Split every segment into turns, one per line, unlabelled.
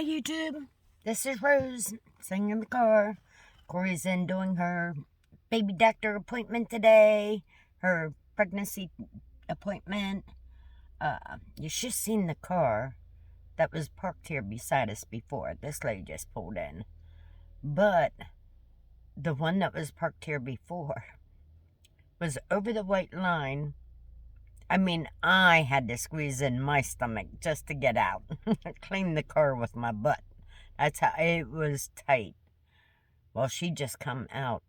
Hi YouTube, this is Rose, sitting in the car. Corey's in doing her baby doctor appointment today, her pregnancy appointment. You should have seen the car that was parked here beside us before. This lady just pulled in. But the one that was parked here before was over the white line. I mean, I had to squeeze in my stomach just to get out. Clean the car with my butt. That's how it was tight. Well, she just come out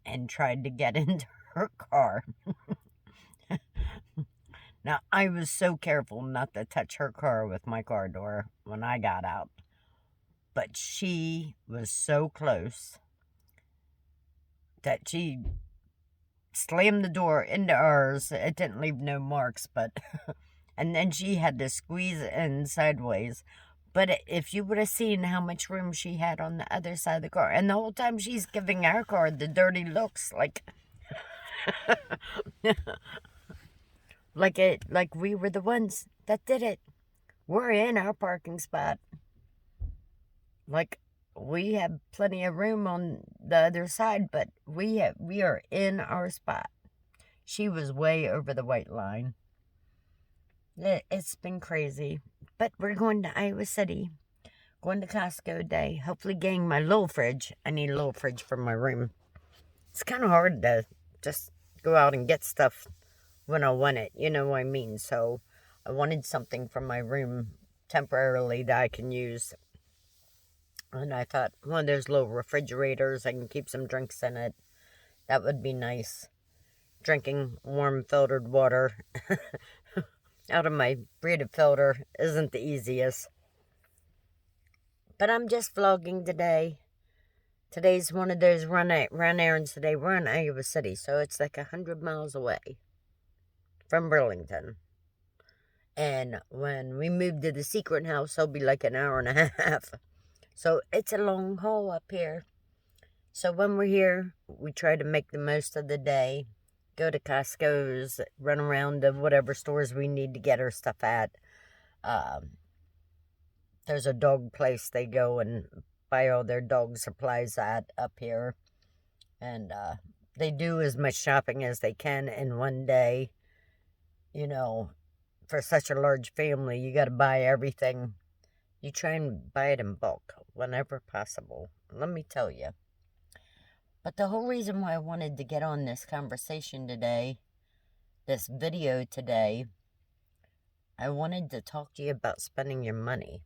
and tried to get into her car. Now, I was so careful not to touch her car with my car door when I got out. But she was so close that she slammed the door into ours. It didn't leave no marks, but... and then she had to squeeze in sideways. But if you would have seen how much room she had on the other side of the car, and the whole time she's giving our car the dirty looks, like... like we were the ones that did it. We're in our parking spot. Like, we have plenty of room on the other side, but we are in our spot. She was way over the white line. It's been crazy. But we're going to Iowa City. Going to Costco today. Hopefully getting my little fridge. I need a little fridge for my room. It's kind of hard to just go out and get stuff when I want it. You know what I mean? So I wanted something from my room temporarily that I can use. And I thought one of those little refrigerators, I can keep some drinks in it. That would be nice. Drinking warm filtered water out of my Brita filter isn't the easiest. But I'm just vlogging today. Today's one of those run errands today. We're in Iowa City, so it's like 100 miles away from Burlington. And when we move to the secret house, it'll be like an hour and a half. So it's a long haul up here. So when we're here, we try to make the most of the day. Go to Costco's, run around to whatever stores we need to get our stuff at. There's a dog place they go and buy all their dog supplies at up here. And they do as much shopping as they can in one day. You know, for such a large family, you got to buy everything. You try and buy it in bulk whenever possible. Let me tell you. But the whole reason why I wanted to get on this conversation today, this video today, I wanted to talk to you about spending your money.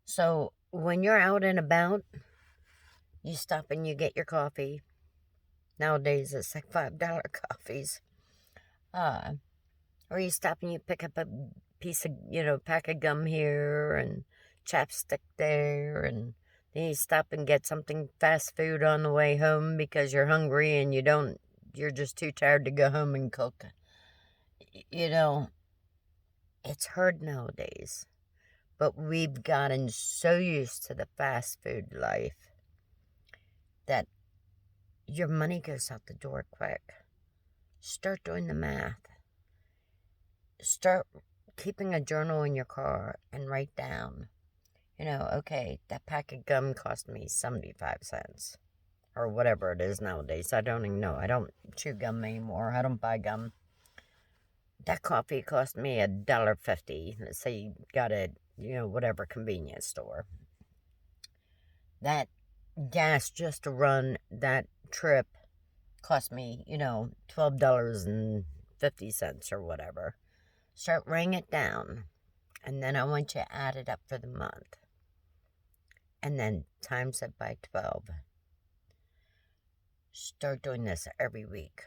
So, when you're out and about, you stop and you get your coffee. Nowadays, it's like $5 coffees. Or you stop and you pick up a piece of, pack of gum here and chapstick there, and then you stop and get something fast food on the way home because you're hungry and you're just too tired to go home and cook. It's hard nowadays. But we've gotten so used to the fast food life that your money goes out the door quick. Start doing the math. Start keeping a journal in your car and write down, okay, that pack of gum cost me 75 cents. Or whatever it is nowadays. I don't even know. I don't chew gum anymore. I don't buy gum. That coffee cost me $1.50. Let's say you got it, whatever convenience store. That gas just to run that trip cost me, $12.50 or whatever. Start writing it down. And then I want you to add it up for the month. And then times it by 12. Start doing this every week.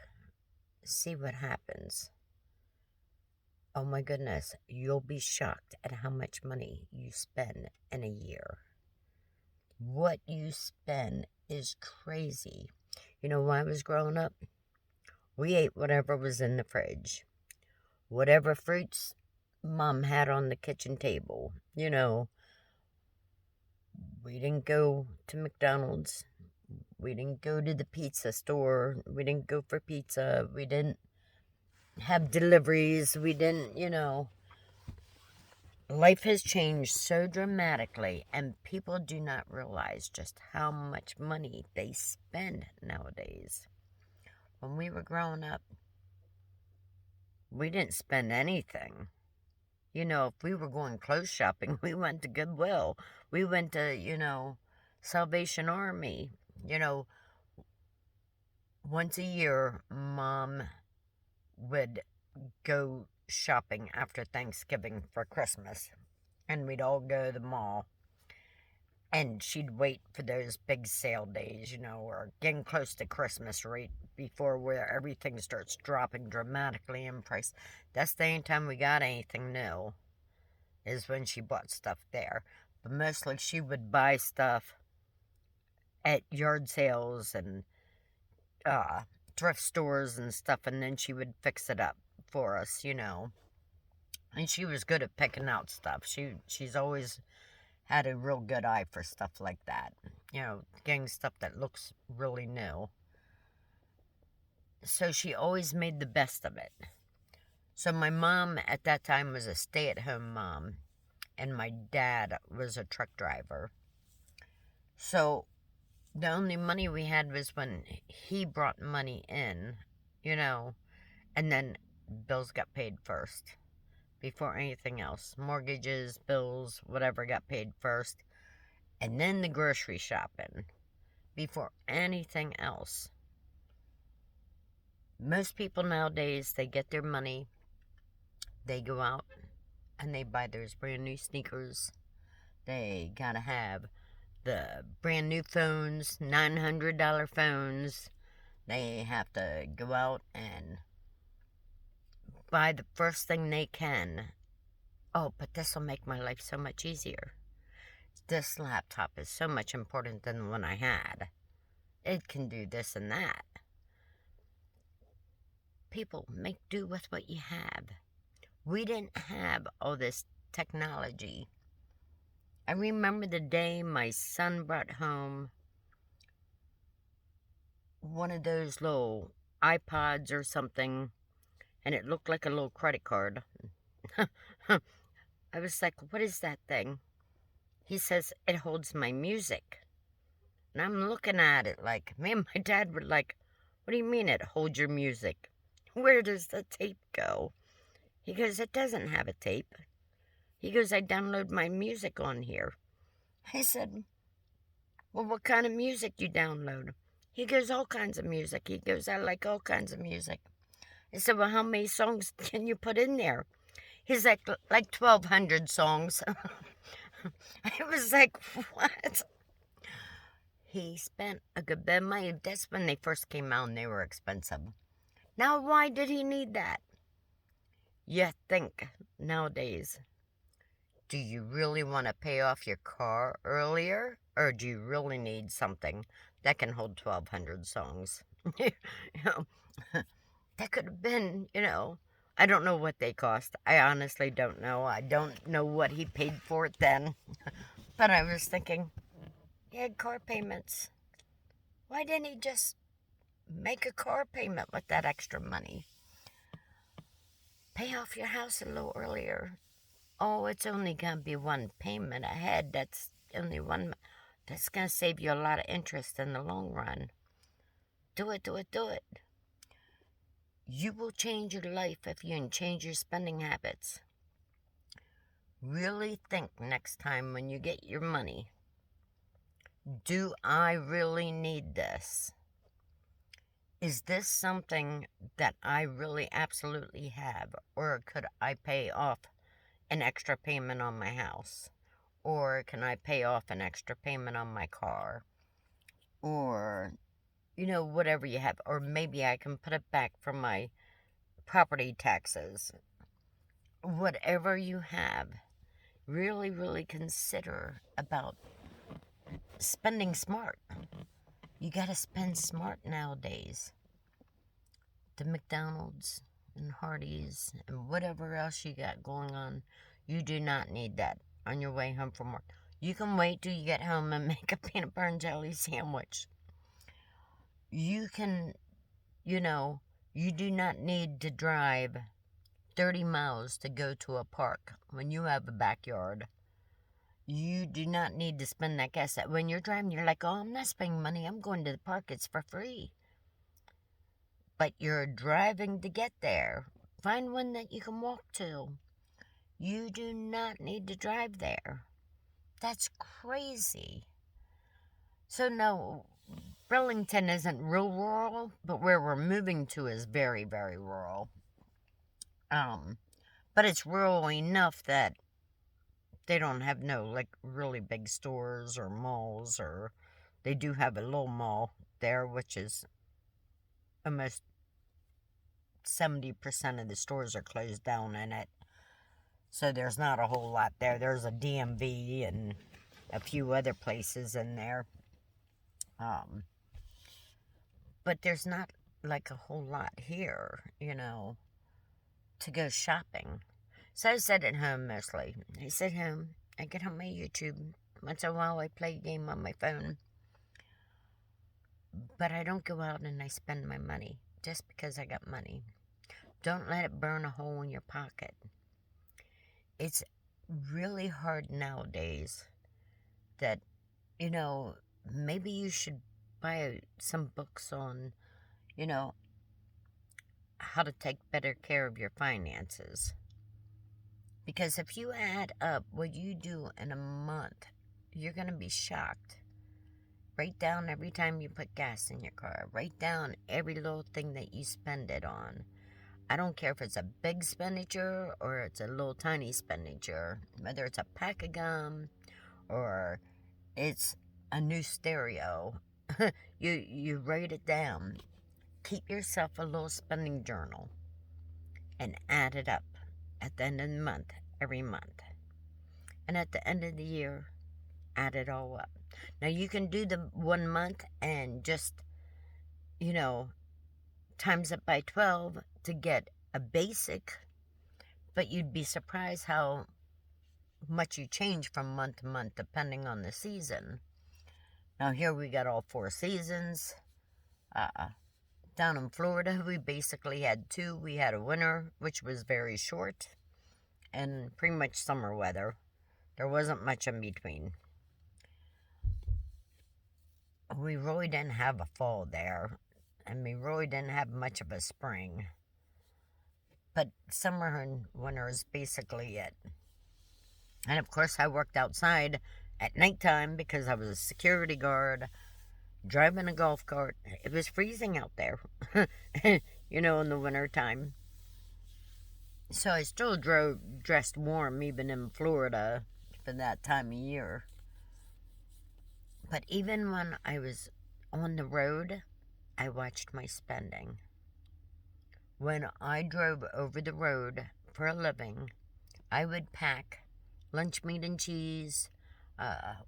See what happens. Oh my goodness, you'll be shocked at how much money you spend in a year. What you spend is crazy. When I was growing up, we ate whatever was in the fridge. Whatever fruits Mom had on the kitchen table. We didn't go to McDonald's. We didn't go to the pizza store. We didn't go for pizza. We didn't have deliveries. We didn't, Life has changed so dramatically, and people do not realize just how much money they spend nowadays. When we were growing up, we didn't spend anything. You know, if we were going clothes shopping, we went to Goodwill. We went to, Salvation Army. You know, once a year, Mom would go shopping after Thanksgiving for Christmas, and we'd all go to the mall. And she'd wait for those big sale days, or getting close to Christmas right before where everything starts dropping dramatically in price. That's the only time we got anything new, is when she bought stuff there. But mostly she would buy stuff at yard sales and thrift stores and stuff, and then she would fix it up for us, And she was good at picking out stuff. She's always had a real good eye for stuff like that. Getting stuff that looks really new. So she always made the best of it. So my mom at that time was a stay-at-home mom, and my dad was a truck driver. So the only money we had was when he brought money in, and then bills got paid first before anything else. Mortgages, bills, whatever got paid first. And then the grocery shopping before anything else. Most people nowadays, they get their money, they go out, and they buy those brand new sneakers. They gotta have the brand new phones, $900 phones. They have to go out and buy the first thing they can. Oh, but this will make my life so much easier. This laptop is so much important than the one I had. It can do this and that. People, make do with what you have. We didn't have all this technology. I remember the day my son brought home one of those little iPods or something, and it looked like a little credit card. I was like, what is that thing? He says, it holds my music. And I'm looking at it like, me and my dad were like, what do you mean it holds your music? Where does the tape go? He goes, it doesn't have a tape. He goes, I download my music on here. I said, well, what kind of music do you download? He goes, all kinds of music. He goes, I like all kinds of music. I said, well, how many songs can you put in there? He's like 1,200 songs. I was like, what? He spent a good bit of money. That's when they first came out and they were expensive. Now, why did he need that? You think nowadays, do you really want to pay off your car earlier? Or do you really need something that can hold 1,200 songs? That could have been, I don't know what they cost. I honestly don't know. I don't know what he paid for it then. But I was thinking, he had car payments. Why didn't he just make a car payment with that extra money? Pay off your house a little earlier. Oh, it's only going to be one payment ahead. That's only one. That's going to save you a lot of interest in the long run. Do it, do it, do it. You will change your life if you can change your spending habits. Really think next time when you get your money, do I really need this? Is this something that I really absolutely have? Or could I pay off an extra payment on my house? Or can I pay off an extra payment on my car? Or, whatever you have. Or maybe I can put it back from my property taxes. Whatever you have, really, really consider about spending smart. You gotta spend smart nowadays. The McDonald's and Hardee's and whatever else you got going on, you do not need that on your way home from work. You can wait till you get home and make a peanut butter and jelly sandwich. You can, you do not need to drive 30 miles to go to a park when you have a backyard. You do not need to spend that gas. When you're driving, you're like, oh, I'm not spending money. I'm going to the park. It's for free. But you're driving to get there. Find one that you can walk to. You do not need to drive there. That's crazy. So no, Burlington isn't real rural, but where we're moving to is very, very rural. But it's rural enough that they don't have no, like, really big stores or malls, or they do have a little mall there, which is almost 70% of the stores are closed down in it. So there's not a whole lot there. There's a DMV and a few other places in there. But there's not like a whole lot here, to go shopping. So I sit at home mostly. I sit home, I get on my YouTube. Once in a while I play a game on my phone. But I don't go out and I spend my money just because I got money. Don't let it burn a hole in your pocket. It's really hard nowadays that, maybe you should buy some books on, how to take better care of your finances. Because if you add up what you do in a month, you're going to be shocked. Write down every time you put gas in your car. Write down every little thing that you spend it on. I don't care if it's a big expenditure or it's a little tiny expenditure. Whether it's a pack of gum or it's a new stereo. You write it down. Keep yourself a little spending journal and add it up at the end of the month, every month. And at the end of the year, add it all up. Now you can do the 1 month and just, times it by 12 to get a basic, but you'd be surprised how much you change from month to month depending on the season. Now here we got all 4 seasons. Down in Florida, we basically had 2. We had a winter, which was very short, and pretty much summer weather. There wasn't much in between. We really didn't have a fall there, and we really didn't have much of a spring. But summer and winter is basically it. And of course, I worked outside at nighttime because I was a security guard, driving a golf cart. It was freezing out there, in the winter time. So I still dressed warm even in Florida for that time of year. But even when I was on the road, I watched my spending. When I drove over the road for a living, I would pack lunch meat and cheese,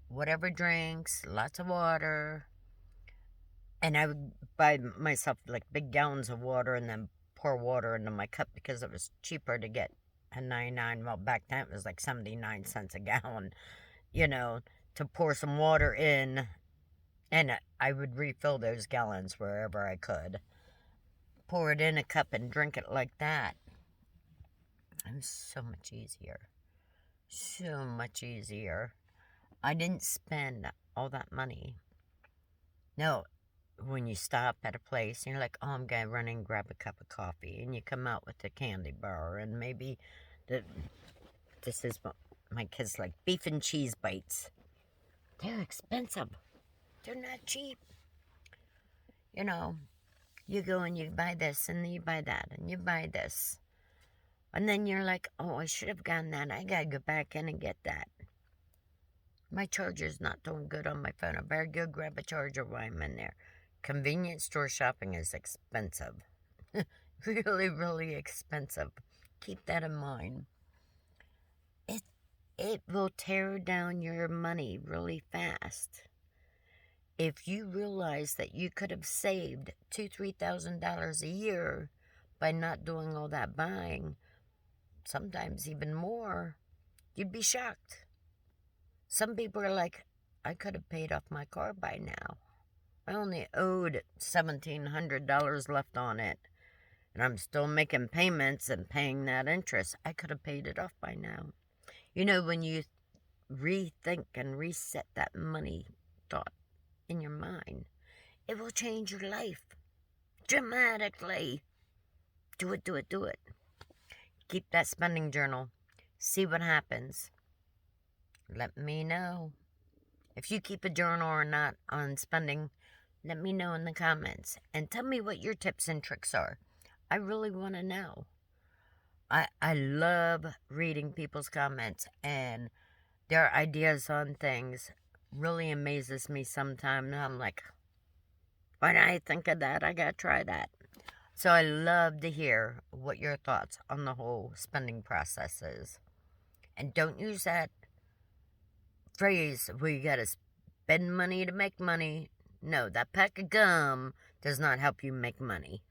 whatever drinks, lots of water, and I would buy myself like big gallons of water and then pour water into my cup because it was cheaper to get a 99, well back then it was like 79 cents a gallon, to pour some water in, and I would refill those gallons wherever I could. Pour it in a cup and drink it like that. It was so much easier. So much easier. I didn't spend all that money. No, when you stop at a place and you're like, oh, I'm going to run and grab a cup of coffee, and you come out with a candy bar, and maybe this is what my kids like, beef and cheese bites. They're expensive. They're not cheap. You go and you buy this, and then you buy that, and you buy this. And then you're like, oh, I should have gotten that. I got to go back in and get that. My charger's not doing good on my phone. I better go grab a charger while I'm in there. Convenience store shopping is expensive. Really, really expensive. Keep that in mind. It will tear down your money really fast. If you realize that you could have saved $2,000-$3,000 a year by not doing all that buying, sometimes even more, you'd be shocked. Some people are like, I could have paid off my car by now. I only owed $1,700 left on it. And I'm still making payments and paying that interest. I could have paid it off by now. You know, when you rethink and reset that money thought in your mind, it will change your life dramatically. Do it, do it, do it. Keep that spending journal. See what happens. Let me know. If you keep a journal or not on spending, let me know in the comments. And tell me what your tips and tricks are. I really want to know. I love reading people's comments and their ideas on things. Really amazes me sometimes. I'm like, why did I think of that? I gotta try that. So I love to hear what your thoughts on the whole spending process is. And don't use that phrase, we gotta spend money to make money. No, that pack of gum does not help you make money.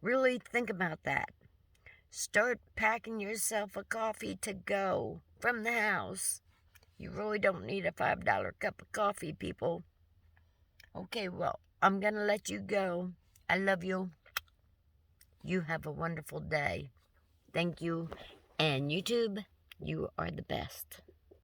Really think about that. Start packing yourself a coffee to go from the house. You really don't need a $5 cup of coffee, people. Okay, well, I'm going to let you go. I love you. You have a wonderful day. Thank you. And YouTube, you are the best.